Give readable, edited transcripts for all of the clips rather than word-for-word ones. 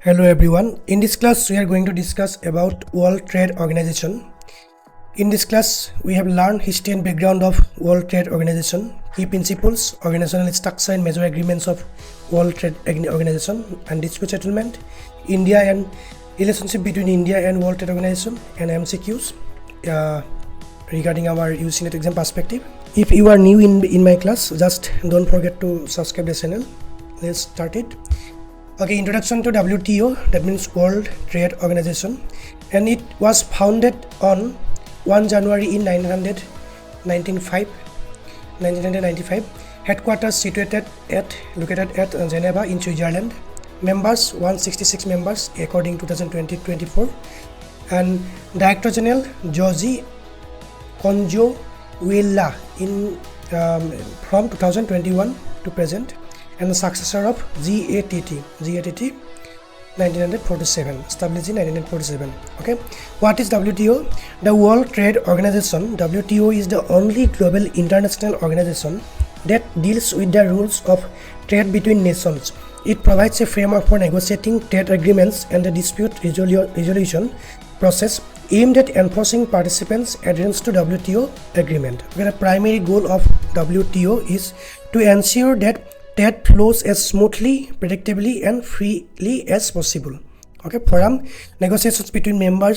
Hello everyone. In this class we are going to discuss about World Trade Organization. In this class we have learned history and background of World Trade Organization, key principles, organizational structure and major agreements of World Trade Organization and dispute settlement, India and relationship between India and World Trade Organization, and MCQs regarding our UGC NET exam perspective. If you are new in my class, just don't forget to subscribe the channel. Let's start it. Okay, introduction to WTO, that means World Trade Organization, and it was founded on 1 January in 1995. Headquarters located at Geneva in Switzerland. Members 166 members according to 2020-24, and Director General Josie Conjo-Iweala in from 2021 to present, and the successor of GATT 1947, established in 1947. Okay, what is WTO? The World Trade Organization, WTO, is the only global international organization that deals with the rules of trade between nations. It provides a framework for negotiating trade agreements and the dispute resolution process aimed at enforcing participants' adherence to WTO agreement. Okay, the primary goal of WTO is to ensure that trade flows as smoothly, predictably, and freely as possible. Okay, forum negotiations between member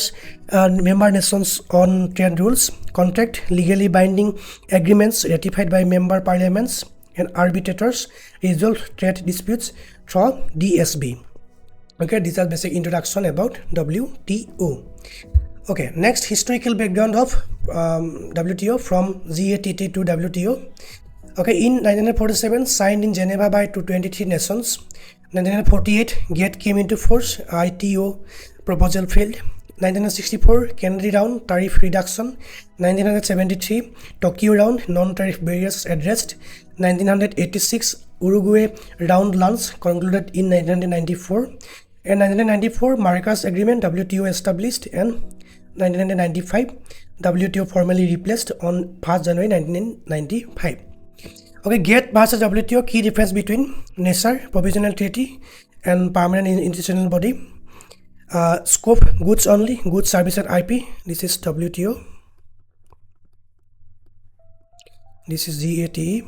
nations on trade rules, contract legally binding agreements ratified by member parliaments, and arbitrators resolve trade disputes through DSB. Okay, these are basic introduction about WTO. Okay, next historical background of WTO from GATT to WTO. Okay, in 1947, signed in Geneva by 23 nations. 1948, GATT came into force. ITO proposal failed. 1964, Kennedy Round, tariff reduction. 1973, Tokyo Round, non-tariff barriers addressed. 1986, Uruguay Round launch concluded in 1994. And 1994, Marrakesh Agreement, WTO established, and 1995, WTO formally replaced on 1st January 1995. Okay, GATT versus WTO, key difference between NESAR, provisional treaty, and permanent institutional body. Scope, goods only, goods, service, and IP. This is WTO. This is GATT.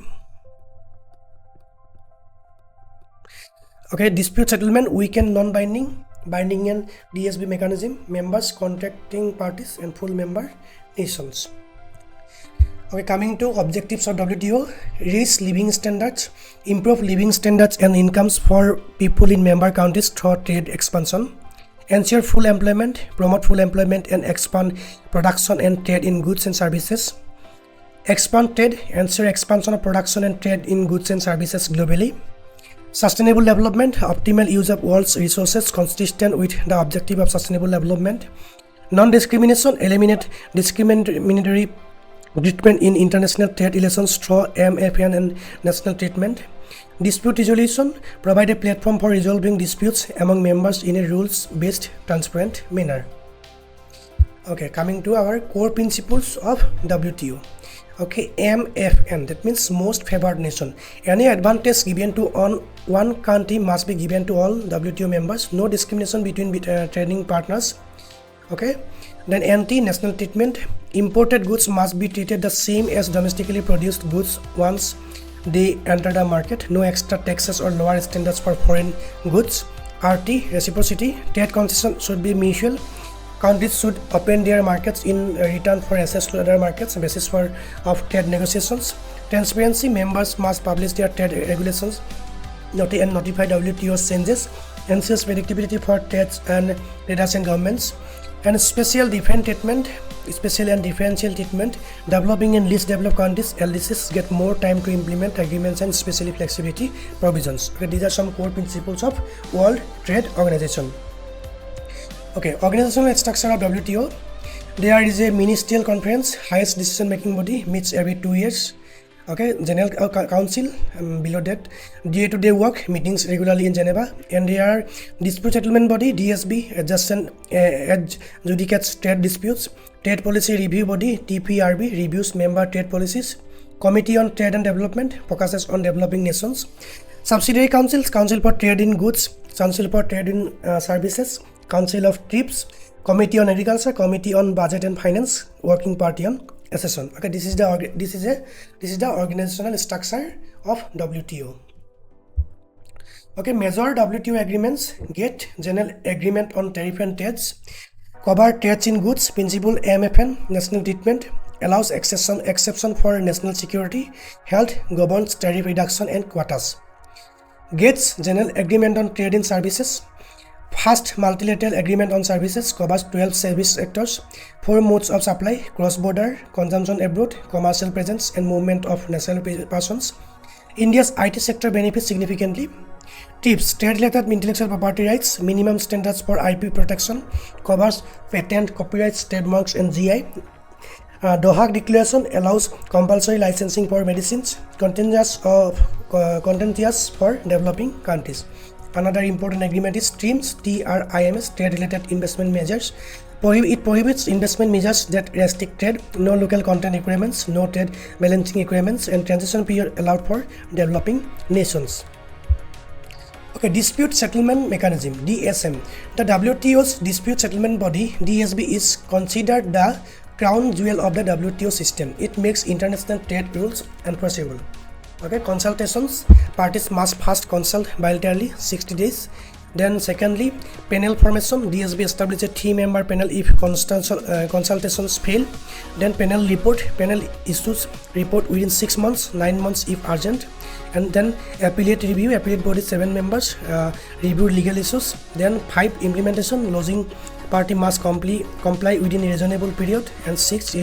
Okay, dispute settlement, weekend, non-binding, binding and DSB mechanism, members, contracting parties, and full member nations. Okay, coming to objectives of WTO: raise living standards, improve living standards and incomes for people in member countries through trade expansion, ensure full employment, promote full employment and expand production and trade in goods and services, expand trade, ensure expansion of production and trade in goods and services globally, sustainable development, optimal use of world's resources consistent with the objective of sustainable development, non-discrimination, eliminate discriminatory treatment in international trade relations through MFN and national treatment, dispute resolution, provide a platform for resolving disputes among members in a rules-based, transparent manner. Okay, coming to our core principles of WTO. Okay, MFN, that means most favored nation. Any advantage given to one country must be given to all WTO members. No discrimination between trading partners. Okay, then anti-national treatment. Imported goods must be treated the same as domestically produced goods once they enter the market. No extra taxes or lower standards for foreign goods. RT, reciprocity. Trade concession should be mutual. Countries should open their markets in return for access to other markets, basis of trade negotiations. Transparency, members must publish their trade regulations and notify WTO changes. Ensures predictability for trades and traders and governments. And special and differential treatment. Developing and least developed countries, LDCs, get more time to implement agreements and specially flexibility provisions. Okay, these are some core principles of World Trade Organization. Okay, organizational structure of WTO. There is a ministerial conference, highest decision making body, meets every 2 years. Okay, General Council, below that, day-to-day work, meetings regularly in Geneva, and there are dispute settlement body, DSB, adjudicates trade disputes, trade policy review body, TPRB, reviews member trade policies, Committee on Trade and Development, focuses on developing nations, Subsidiary councils: Council for Trade in Goods, Council for Trade in Services, Council of TRIPS, Committee on Agriculture, Committee on Budget and Finance, Working Party on Accession. Okay, this is the organizational structure of WTO. Okay, major WTO agreements: GATT, General Agreement on Tariff and Trades, cover trades in goods, principle MFN, national treatment, allows exception for national security, health, governs tariff reduction and quotas. GATT's General Agreement on Trade in Services, first multilateral agreement on services, covers 12 service sectors, 4 modes of supply, cross-border, consumption abroad, commercial presence, and movement of national persons. India's IT sector benefits significantly. TRIPS, Trade-related Intellectual Property Rights, minimum standards for IP protection, covers patent, copyrights, trademarks, and GI. Doha Declaration allows compulsory licensing for medicines, contentious for developing countries. Another important agreement is TRIMS, TRIMS, Trade-related Investment Measures. It prohibits investment measures that restrict trade, no local content requirements, no trade balancing requirements, and transition period allowed for developing nations. Okay, Dispute Settlement Mechanism, DSM. The WTO's dispute settlement body, DSB, is considered the crown jewel of the WTO system. It makes international trade rules enforceable. Okay, consultations: parties must first consult bilaterally 60 days. Then secondly, panel formation: DSB establishes a 3-member panel if consultations fail. Then panel issues report within 6 months, 9 months if urgent. And then appellate review: appellate body 7 members review legal issues. Then 5, implementation: losing party must comply within a reasonable period. And 6,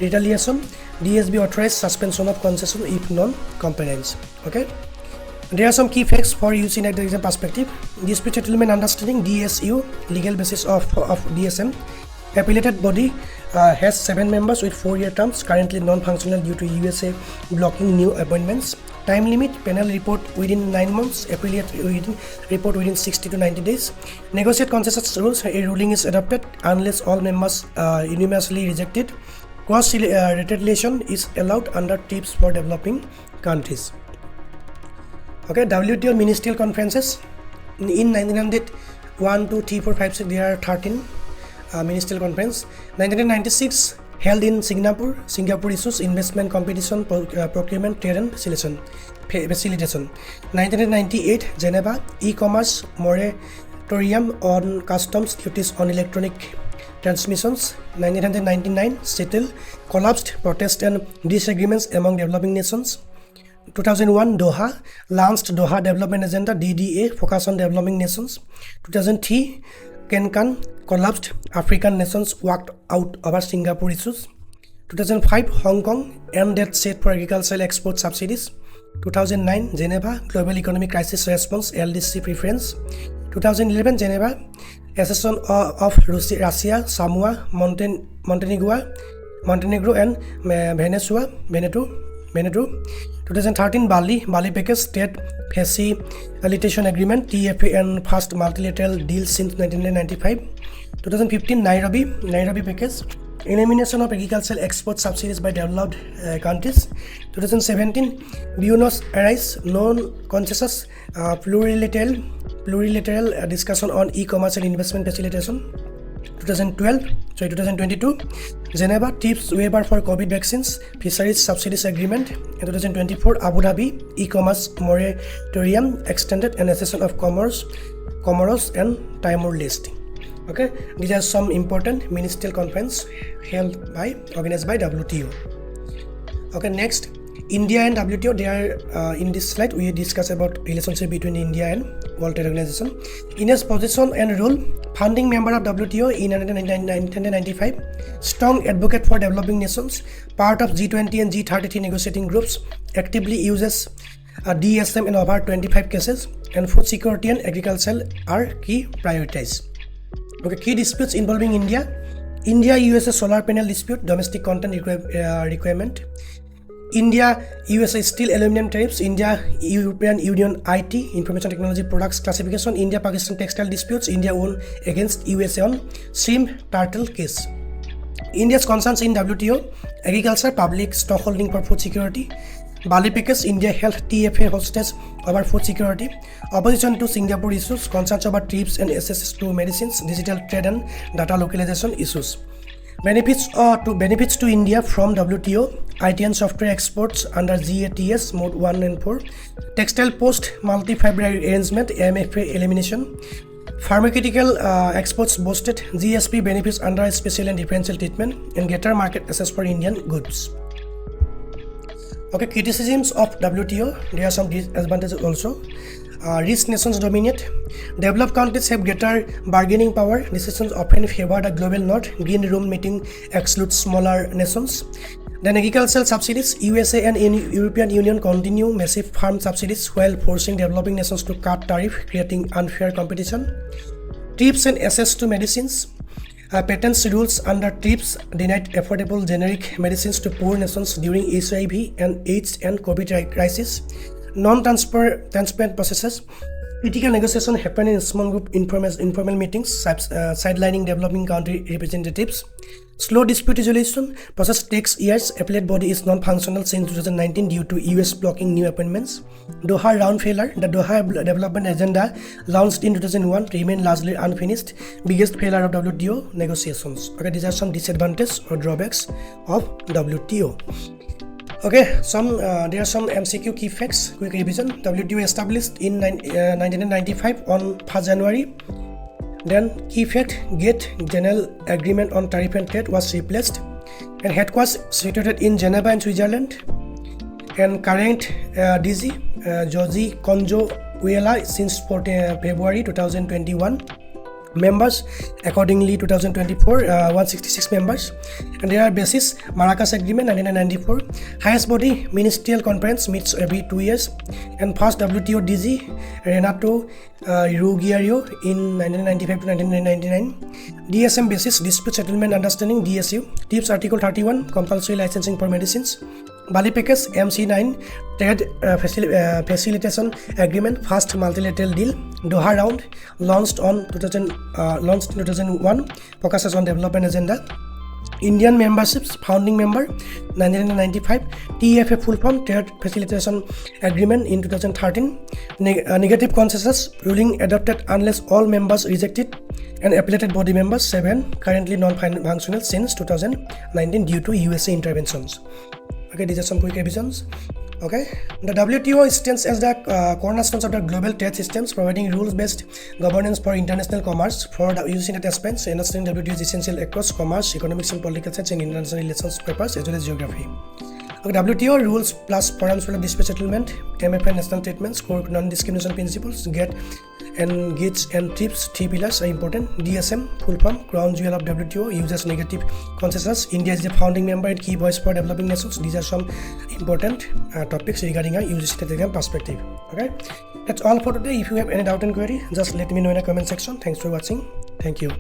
retaliation: DSB authorized suspension of concession if non-compliance. Okay, there are some key facts for use in exam perspective. Dispute Settlement Understanding, DSU, legal basis of DSM. Appellated body has 7 members with 4-year terms, currently non-functional due to USA blocking new appointments. Time limit: panel report within 9 months, appellate report within 60 to 90 days. Negotiate consensus rules: a ruling is adopted unless all members unanimously rejected. Cross retaliation is allowed under TRIPS for developing countries. Okay, WTO ministerial conferences. In 1901, 2, 3, 4, 5, 6, there are 13 ministerial conference. 1996, held in Singapore. Singapore issues investment competition, procurement, trade and facilitation. 1998, Geneva, e-commerce moratorium on customs duties on electronic transmissions. 1999, settle collapsed protest and disagreements among developing nations. 2001, Doha, launched Doha Development Agenda, DDA, focus on developing nations. 2003, Cancun, collapsed, African nations walked out over Singapore issues. 2005, Hong Kong, end date set for agricultural export subsidies. 2009, Geneva, Global Economic Crisis Response, LDC preference. 2011, Geneva, accession of Russia, Samoa, Montenegro and Venezuela. 2013, Bali package, trade facilitation agreement, TFA, and first multilateral deal since 1995. 2015, Nairobi package, elimination of agricultural export subsidies by developed countries. 2017, Buenos Aires, non-consensus plurilateral discussion on e-commerce and investment facilitation. 2022, Geneva, TRIPS waiver for COVID vaccines, fisheries subsidies agreement. In 2024, Abu Dhabi, e-commerce moratorium extended, and accession of Comoros and Timor-Leste. Okay, these are some important ministerial conference organized by WTO. Okay, next, India and WTO. They are in this slide we discuss about relationship between India and World Trade Organization. India's position and role: founding member of WTO in 1995, strong advocate for developing nations, part of G20 and G33 negotiating groups, actively uses DSM in over 25 cases, and food security and agriculture are key priorities. Okay, key disputes involving India-USA solar panel dispute, domestic content requirement. India-USA steel aluminum tariffs, India-European Union IT, information technology products classification, India-Pakistan textile disputes, India won against USA on shrimp turtle case. India's concerns in WTO: agriculture, public stockholding for food security, Bali package, India held TFA hostage over food security. Opposition to Singapore issues, concerns over trips and access to medicines, digital trade and data localization issues. Benefits to India from WTO, IT and software exports under GATS Mode 1 and 4, textile post multi-fiber arrangement, MFA elimination, pharmaceutical exports boosted, GSP benefits under special and differential treatment, and greater market access for Indian goods. Okay, criticisms of WTO, there are some disadvantages also. Rich nations dominate. Developed countries have greater bargaining power. Decisions often favor the global north. Green room meeting excludes smaller nations. Then agricultural subsidies. USA and European Union continue massive farm subsidies while forcing developing nations to cut tariff, creating unfair competition. TRIPS and access to medicines. Patents rules under TRIPS denied affordable generic medicines to poor nations during HIV and AIDS and COVID crisis. Non-transparent processes. Critical negotiation happen in small group informal meetings, sidelining developing country representatives. Slow dispute resolution process takes years. Appellate body is non-functional since 2019 due to US blocking new appointments. Doha round failure. The Doha development agenda launched in 2001 remained largely unfinished. Biggest failure of WTO negotiations. Okay, these are some disadvantages or drawbacks of WTO. Okay, there are some MCQ key facts, quick revision. WTO established in 1995 on 1st January. Then key fact, GATT General Agreement on Tariff and Trade was replaced. And headquarters situated in Geneva and Switzerland. And current DG, Josie Conjo-Uela since February 2021. Members accordingly 2024 166 members, and there are basis Maracas Agreement 1994. Highest body Ministerial Conference meets every 2 years, and first WTO DG Renato Ruggiero in 1995 to 1999. DSM basis Dispute Settlement Understanding DSU. TRIPS Article 31 compulsory licensing for medicines. Bali package MC9 trade facilitation agreement, first multilateral deal. Doha round launched in 2001, focuses on development agenda. Indian memberships, founding member 1995. TFA full form trade facilitation agreement in 2013. Negative consensus ruling adopted unless all members rejected, and appellated body members 7, currently non-functional since 2019 due to USA interventions. Okay, these are some quick revisions. Okay, the WTO stands as the cornerstone of the global trade systems, providing rules-based governance for international commerce. For the UGC NET aspirants, understanding WTO is essential across commerce, economics and political science, and international relations papers as well as geography. Okay, WTO rules plus forums for the dispute settlement, MFA national treatments, core non-discrimination principles, GATT and GATS and TRIPS, 3 pillars are important. DSM, full form, crown jewel of WTO, uses negative consensus. India is the founding member and key voice for developing nations. These are some important topics regarding a UGC NET exam perspective. Okay, that's all for today. If you have any doubt and query, just let me know in the comment section. Thanks for watching. Thank you.